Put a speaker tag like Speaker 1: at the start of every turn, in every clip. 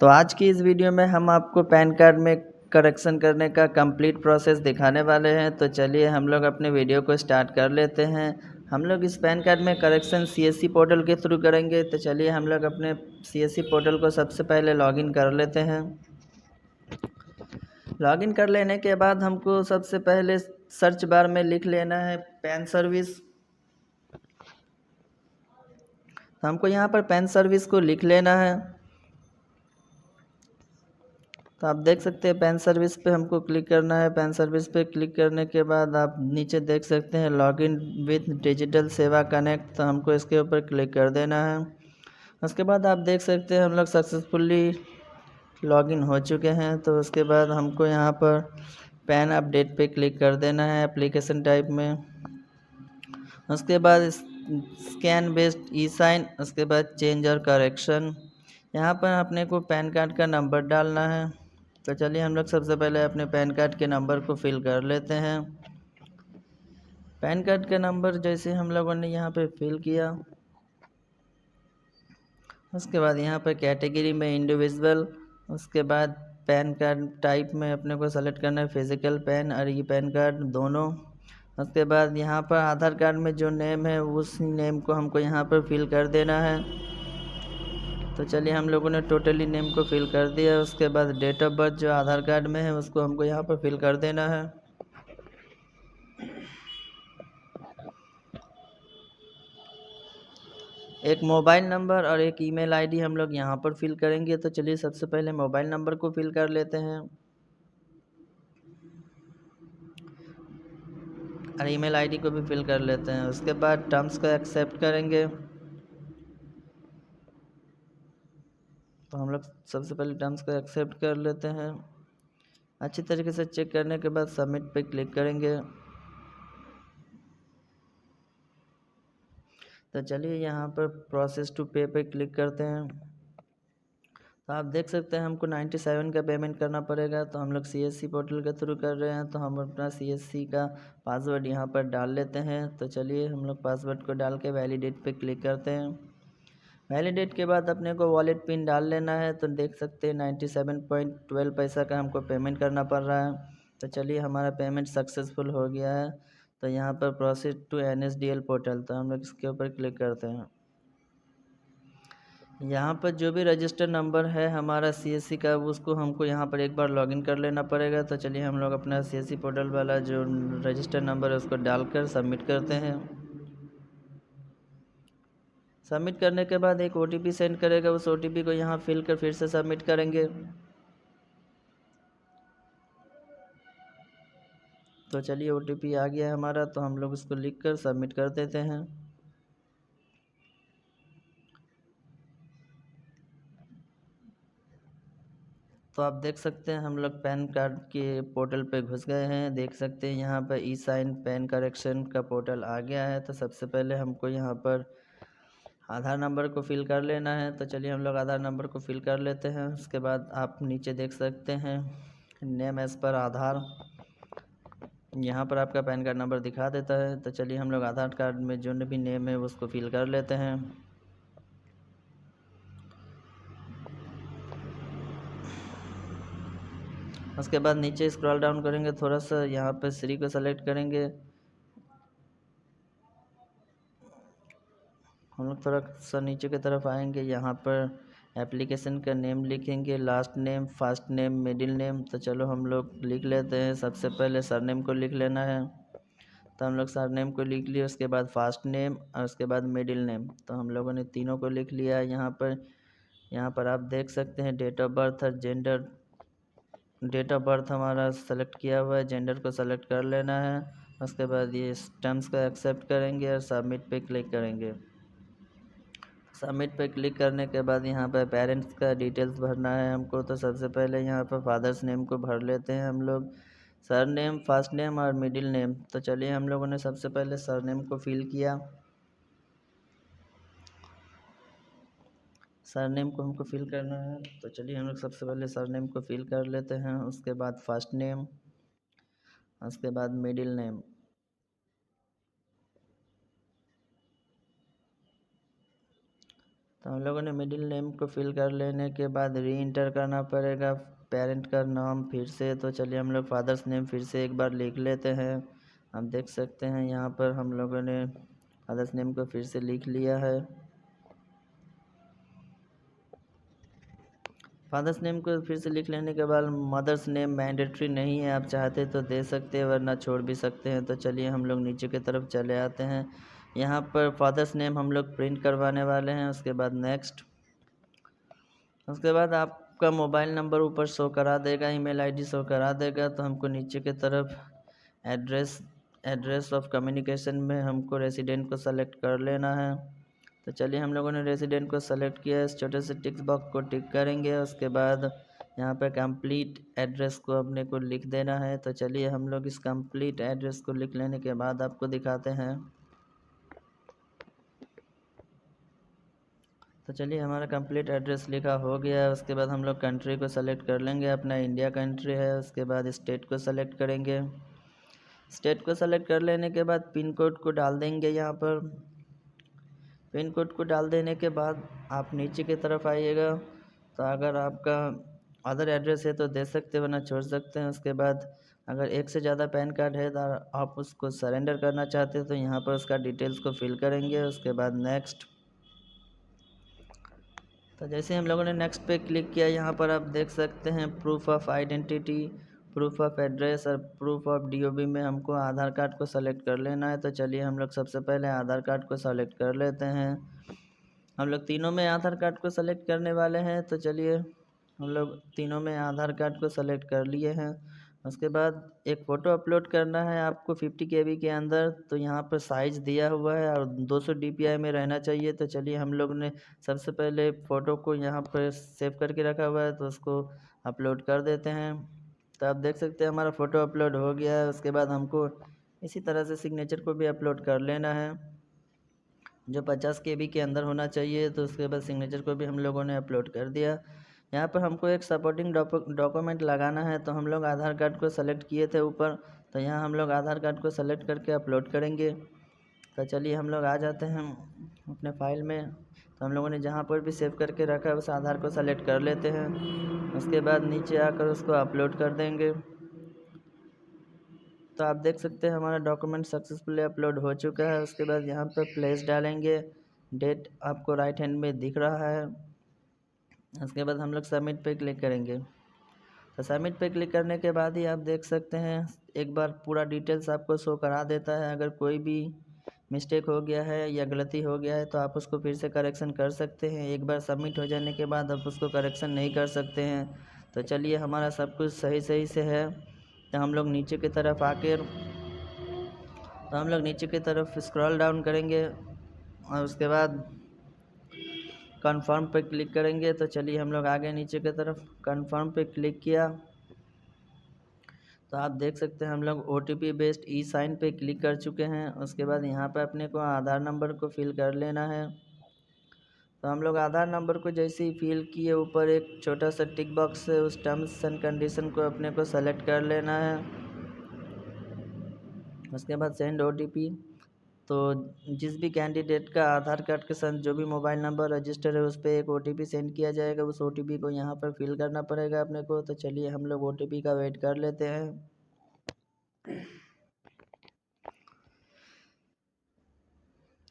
Speaker 1: तो आज की इस वीडियो में हम आपको पैन कार्ड में करेक्शन करने का कंप्लीट प्रोसेस दिखाने वाले हैं। तो चलिए हम लोग अपने वीडियो को स्टार्ट कर लेते हैं। हम लोग इस पैन कार्ड में करेक्शन सीएससी पोर्टल के थ्रू करेंगे। तो चलिए हम लोग अपने सीएससी पोर्टल को सबसे पहले लॉगिन कर लेते हैं। लॉगिन कर लेने के बाद हमको सबसे पहले सर्च बार में लिख लेना है पैन सर्विस। तो हमको यहाँ पर पैन सर्विस को लिख लेना है। तो आप देख सकते हैं पैन सर्विस पे हमको क्लिक करना है। पैन सर्विस पे क्लिक करने के बाद आप नीचे देख सकते हैं लॉगिन विथ डिजिटल सेवा कनेक्ट। तो हमको इसके ऊपर क्लिक कर देना है। उसके बाद आप देख सकते हैं हम लोग सक्सेसफुली लॉगिन हो चुके हैं। तो उसके बाद हमको यहाँ पर पैन अपडेट पे क्लिक कर देना है एप्लीकेशन टाइप में। उसके बाद स्कैन बेस्ड ई साइन, उसके बाद चेंज और करेक्शन। यहाँ पर अपने को पैन कार्ड का नंबर डालना है। तो चलिए हम लोग सबसे पहले अपने पैन कार्ड के नंबर को फिल कर लेते हैं। पैन कार्ड का नंबर जैसे हम लोगों ने यहाँ पे फिल किया, उसके बाद यहाँ पर कैटेगरी में इंडिविजुअल, उसके बाद पैन कार्ड टाइप में अपने को सेलेक्ट करना है फिजिकल पैन और ई पैन कार्ड दोनों। उसके बाद यहाँ पर आधार कार्ड में जो नेम है उस नेम को हमको यहाँ पर फिल कर देना है। तो चलिए हम लोगों ने टोटली नेम को फिल कर दिया। उसके बाद डेट ऑफ बर्थ जो आधार कार्ड में है उसको हमको यहाँ पर फिल कर देना है। एक मोबाइल नंबर और एक ईमेल आईडी हम लोग यहाँ पर फिल करेंगे। तो चलिए सबसे पहले मोबाइल नंबर को फिल कर लेते हैं और ईमेल आईडी को भी फिल कर लेते हैं। उसके बाद टर्म्स को एक्सेप्ट करेंगे। तो हम लोग सबसे पहले टर्म्स को एक्सेप्ट कर लेते हैं। अच्छी तरीके से चेक करने के बाद सबमिट पे क्लिक करेंगे। तो चलिए यहाँ पर प्रोसेस टू पे पे क्लिक करते हैं। तो आप देख सकते हैं हमको 97 का पेमेंट करना पड़ेगा। तो हम लोग सीएससी पोर्टल के थ्रू कर रहे हैं। तो हम अपना सीएससी का पासवर्ड यहाँ पर डाल लेते हैं। तो चलिए हम लोग पासवर्ड को डाल के वैलिडेट पे क्लिक करते हैं। वैलिडेट के बाद अपने को वॉलेट पिन डाल लेना है। तो देख सकते हैं 97.12 पैसा का हमको पेमेंट करना पड़ रहा है। तो चलिए हमारा पेमेंट सक्सेसफुल हो गया है। तो यहाँ पर प्रोसीड टू NSDL पोर्टल, तो हम लोग इसके ऊपर क्लिक करते हैं। यहाँ पर जो भी रजिस्टर नंबर है हमारा सीएससी का उसको हमको यहाँ पर एक बार लॉगिन कर लेना पड़ेगा। तो चलिए हम लोग अपना सीएससी पोर्टल वाला जो रजिस्टर नंबर है उसको डालकर सबमिट करते हैं। सबमिट करने के बाद एक OTP सेंड करेगा, उस OTP को यहाँ फिल कर फिर से सबमिट करेंगे। तो चलिए OTP आ गया है हमारा, तो हम लोग उसको लिख कर सबमिट कर देते हैं। तो आप देख सकते हैं हम लोग पैन कार्ड के पोर्टल पे घुस गए हैं। देख सकते हैं यहाँ पर ई साइन पैन करेक्शन का पोर्टल आ गया है। तो सबसे पहले हमको यहाँ पर आधार नंबर को फिल कर लेना है। तो चलिए हम लोग आधार नंबर को फिल कर लेते हैं। उसके बाद आप नीचे देख सकते हैं नेम एज़ पर आधार, यहाँ पर आपका पैन कार्ड नंबर दिखा देता है। तो चलिए हम लोग आधार कार्ड में जो भी नेम है उसको फिल कर लेते हैं। उसके बाद नीचे स्क्रॉल डाउन करेंगे थोड़ा सा, यहाँ पर श्री को सेलेक्ट करेंगे। हम लोग थोड़ा सा नीचे की तरफ आएंगे, यहाँ पर एप्लीकेशन का नेम लिखेंगे, last name, first name, middle name. तो चलो हम लोग लिख लेते हैं। सबसे पहले सरनेम को लिख लेना है। तो हम लोग सरनेम को लिख लिए, उसके बाद फर्स्ट नेम और उसके बाद मिडिल नेम। तो हम लोगों ने तीनों को लिख लिया है। यहाँ पर आप देख सकते हैं डेट ऑफ बर्थ और जेंडर। डेट ऑफ बर्थ हमारा सेलेक्ट किया हुआ है, जेंडर को सेलेक्ट कर लेना है। उसके बाद ये टर्म्स को एक्सेप्ट करेंगे और सबमिट पे क्लिक करेंगे। सबमिट पे क्लिक करने के बाद यहाँ पर पेरेंट्स का डिटेल्स भरना है हमको। तो सबसे पहले यहाँ पर फादर्स नेम को भर लेते हैं हम लोग, सर नेम, फर्स्ट नेम और मिडिल नेम। तो चलिए हम लोगों ने सबसे पहले सर नेम को फिल किया। सर नेम को हमको फिल करना है। तो चलिए हम लोग सबसे पहले सर नेम को फिल कर लेते हैं। उसके बाद फर्स्ट नेम, उसके बाद मिडिल नेम। तो तो हम लोगों ने मिडिल नेम को फिल कर लेने के बाद री इंटर करना पड़ेगा पेरेंट का नाम फिर से। तो चलिए हम लोग फादर्स नेम फिर से एक बार लिख लेते हैं। आप देख सकते हैं यहाँ पर हम लोगों ने फादर्स नेम को फिर से लिख लिया है। फादर्स नेम को फिर से लिख लेने के बाद मदर्स नेम मैंडेटरी नहीं है, आप चाहते तो दे सकते हैं वरना छोड़ भी सकते हैं। तो चलिए हम लोग नीचे की तरफ चले आते हैं। यहाँ पर फादर्स नेम हम लोग प्रिंट करवाने वाले हैं। उसके बाद नेक्स्ट, उसके बाद आपका मोबाइल नंबर ऊपर शो करा देगा, ईमेल आईडी शो करा देगा। तो हमको नीचे की तरफ एड्रेस ऑफ कम्युनिकेशन में हमको रेसिडेंट को सेलेक्ट कर लेना है। तो चलिए हम लोगों ने रेसिडेंट को सेलेक्ट किया, इस छोटे से टिक बॉक्स को टिक करेंगे। उसके बाद यहाँ पर कंप्लीट एड्रेस को अपने को लिख देना है। तो चलिए हम लोग इस कंप्लीट एड्रेस को लिख लेने के बाद आपको दिखाते हैं। तो चलिए हमारा कंप्लीट एड्रेस लिखा हो गया है। उसके बाद हम लोग कंट्री को सेलेक्ट कर लेंगे, अपना इंडिया कंट्री है। उसके बाद स्टेट को सेलेक्ट करेंगे। स्टेट को सेलेक्ट कर लेने के बाद पिन कोड को डाल देंगे। यहाँ पर पिन कोड को डाल देने के बाद आप नीचे की तरफ आइएगा। तो अगर आपका अदर एड्रेस है तो दे सकते हैं वरना छोड़ सकते हैं। उसके बाद अगर एक से ज़्यादा पैन कार्ड है तो आप उसको सरेंडर करना चाहते हैं तो यहाँ पर उसका डिटेल्स को फिल करेंगे। उसके बाद नेक्स्ट, तो जैसे हम लोगों ने नेक्स्ट पे क्लिक किया, यहाँ पर आप देख सकते हैं proof of identity, proof of address और प्रूफ ऑफ डीओबी में हमको आधार कार्ड को सेलेक्ट कर लेना है। तो चलिए हम लोग सबसे पहले आधार कार्ड को सेलेक्ट कर लेते हैं। हम लोग तीनों में आधार कार्ड को सेलेक्ट करने वाले हैं। तो चलिए हम लोग तीनों में आधार कार्ड को सेलेक्ट कर लिए हैं। उसके बाद एक फ़ोटो अपलोड करना है आपको 50 KB के अंदर। तो यहाँ पर साइज़ दिया हुआ है और 200 DPI में रहना चाहिए। तो चलिए हम लोग ने सबसे पहले फ़ोटो को यहाँ पर सेव करके रखा हुआ है तो उसको अपलोड कर देते हैं। तो आप देख सकते हैं हमारा फ़ोटो अपलोड हो गया है। उसके बाद हमको इसी तरह से सिग्नेचर को भी अपलोड कर लेना है जो 50 KB के अंदर होना चाहिए। तो उसके बाद सिग्नेचर को भी हम लोगों ने अपलोड कर दिया। यहाँ पर हमको एक सपोर्टिंग डॉक्यूमेंट लगाना है। तो हम लोग आधार कार्ड को सेलेक्ट किए थे ऊपर, तो यहाँ हम लोग आधार कार्ड को सेलेक्ट करके अपलोड करेंगे। तो चलिए हम लोग आ जाते हैं अपने फाइल में। तो हम लोगों ने जहाँ पर भी सेव करके रखा है उस आधार को सेलेक्ट कर लेते हैं। उसके बाद नीचे आकर उसको अपलोड कर देंगे। तो आप देख सकते हैं हमारा डॉक्यूमेंट सक्सेसफुली अपलोड हो चुका है। उसके बाद यहाँ पर प्लेस डालेंगे, डेट आपको राइट हैंड में दिख रहा है। उसके बाद हम लोग सबमिट पे क्लिक करेंगे। तो सबमिट पे क्लिक करने के बाद ही आप देख सकते हैं एक बार पूरा डिटेल्स आपको शो करा देता है। अगर कोई भी मिस्टेक हो गया है या गलती हो गया है तो आप उसको फिर से करेक्शन कर सकते हैं। एक बार सबमिट हो जाने के बाद आप उसको करेक्शन नहीं कर सकते हैं। तो चलिए हमारा सब कुछ सही सही से है। तो हम लोग नीचे की तरफ आकर स्क्रॉल डाउन करेंगे और उसके बाद कन्फर्म पे क्लिक करेंगे। तो चलिए हम लोग आगे नीचे की तरफ कन्फर्म पे क्लिक किया। तो आप देख सकते हैं हम लोग OTP बेस्ड ई साइन पे क्लिक कर चुके हैं। उसके बाद यहाँ पे अपने को आधार नंबर को फिल कर लेना है। तो हम लोग आधार नंबर को जैसे ही फिल किए ऊपर एक छोटा सा टिक बॉक्स है, उस टर्म्स एंड कंडीशन को अपने को सेलेक्ट कर लेना है। उसके बाद सेंड OTP। तो जिस भी कैंडिडेट का आधार कार्ड के साथ जो भी मोबाइल नंबर रजिस्टर है उस पर एक OTP सेंड किया जाएगा। उस OTP को यहाँ पर फिल करना पड़ेगा अपने को। तो चलिए हम लोग OTP का वेट कर लेते हैं।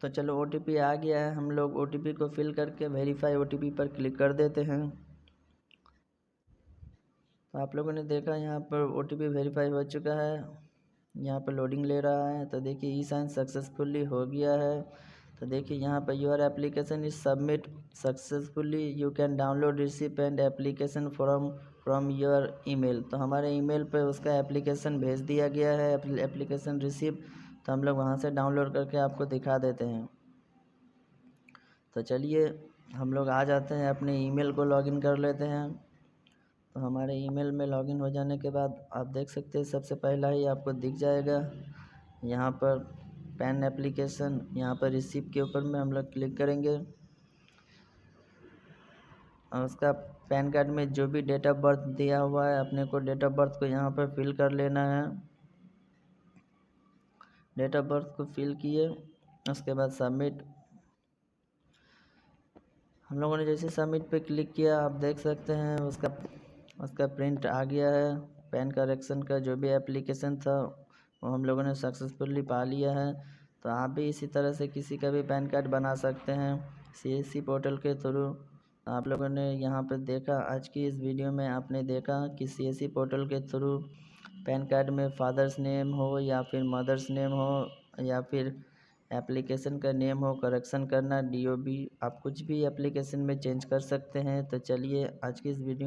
Speaker 1: तो चलो OTP आ गया है, हम लोग OTP को फिल करके वेरीफाई OTP पर क्लिक कर देते हैं। तो आप लोगों ने देखा यहाँ पर OTP वेरीफाई हो चुका है, यहाँ पर लोडिंग ले रहा है। तो देखिए ई साइन सक्सेसफुली हो गया है। तो देखिए यहाँ per your application is submit successfully, you can download receipt and application from your email. तो हमारे ईमेल पर उसका एप्लीकेशन भेज दिया गया है, एप्लीकेशन रिसिप्ट। तो हम लोग वहाँ से डाउनलोड करके आपको दिखा देते हैं। तो चलिए हम लोग आ जाते हैं अपने ईमेल को लॉगिन कर लेते हैं। तो हमारे ईमेल में लॉगिन हो जाने के बाद आप देख सकते हैं सबसे पहला ही आपको दिख जाएगा यहाँ पर पैन एप्लीकेशन। यहाँ पर रिसीव के ऊपर में हम लोग क्लिक करेंगे और उसका पैन कार्ड में जो भी डेट ऑफ बर्थ दिया हुआ है अपने को डेट ऑफ बर्थ को यहाँ पर फिल कर लेना है। डेट ऑफ बर्थ को फिल किए उसके बाद सबमिट। हम लोगों ने जैसे सबमिट पे क्लिक किया, आप देख सकते हैं उसका प्रिंट आ गया है। पैन करेक्शन का जो भी एप्लीकेशन था वो हम लोगों ने सक्सेसफुली पा लिया है। तो आप भी इसी तरह से किसी का भी पैन कार्ड बना सकते हैं CSC पोर्टल के थ्रू। आप लोगों ने यहाँ पर देखा, आज की इस वीडियो में आपने देखा कि CSC पोर्टल के थ्रू पैन कार्ड में फादर्स नेम हो या फिर मदर्स नेम हो या फिर एप्लीकेशन का नेम हो, करेक्शन करना DOB, आप कुछ भी एप्लीकेशन में चेंज कर सकते हैं। तो चलिए आज की इस वीडियो